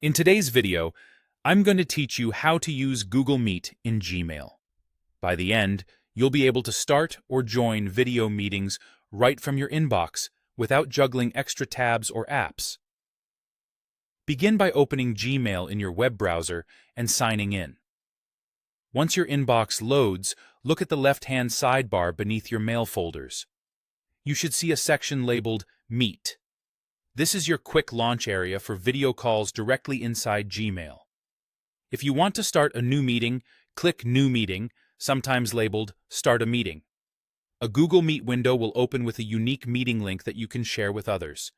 In today's video, I'm going to teach you how to use Google Meet in Gmail. By the end, you'll be able to start or join video meetings right from your inbox without juggling extra tabs or apps. Begin by opening Gmail in your web browser and signing in. Once your inbox loads, look at the left-hand sidebar beneath your mail folders. You should see a section labeled Meet. This is your quick launch area for video calls directly inside Gmail. If you want to start a new meeting, click New Meeting, sometimes labeled Start a Meeting. A Google Meet window will open with a unique meeting link that you can share with others.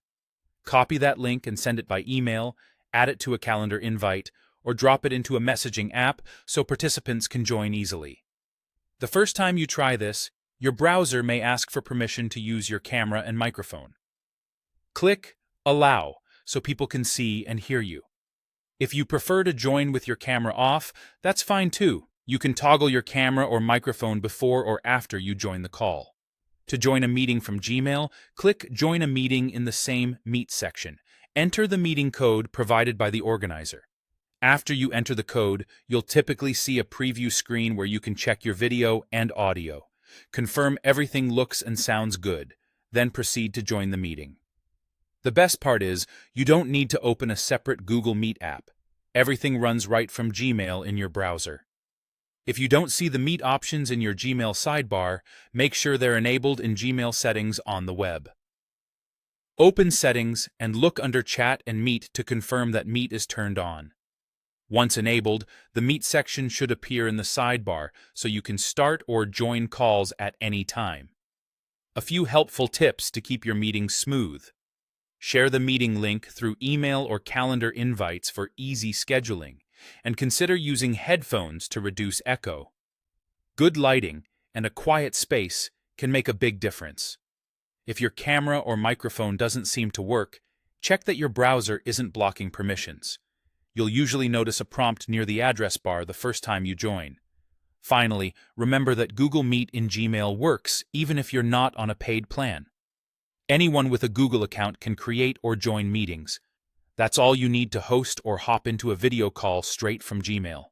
Copy that link and send it by email, add it to a calendar invite, or drop it into a messaging app so participants can join easily. The first time you try this, your browser may ask for permission to use your camera and microphone. Click Allow so people can see and hear you. If you prefer to join with your camera off, that's fine too. You can toggle your camera or microphone before or after you join the call. To join a meeting from Gmail, click Join a Meeting in the same Meet section. Enter the meeting code provided by the organizer. After you enter the code, you'll typically see a preview screen where you can check your video and audio. Confirm everything looks and sounds good, then proceed to join the meeting. The best part is, you don't need to open a separate Google Meet app. Everything runs right from Gmail in your browser. If you don't see the Meet options in your Gmail sidebar, make sure they're enabled in Gmail settings on the web. Open Settings and look under Chat and Meet to confirm that Meet is turned on. Once enabled, the Meet section should appear in the sidebar so you can start or join calls at any time. A few helpful tips to keep your meetings smooth. Share the meeting link through email or calendar invites for easy scheduling, and consider using headphones to reduce echo. Good lighting and a quiet space can make a big difference. If your camera or microphone doesn't seem to work, check that your browser isn't blocking permissions. You'll usually notice a prompt near the address bar the first time you join. Finally, remember that Google Meet in Gmail works even if you're not on a paid plan. Anyone with a Google account can create or join meetings. That's all you need to host or hop into a video call straight from Gmail.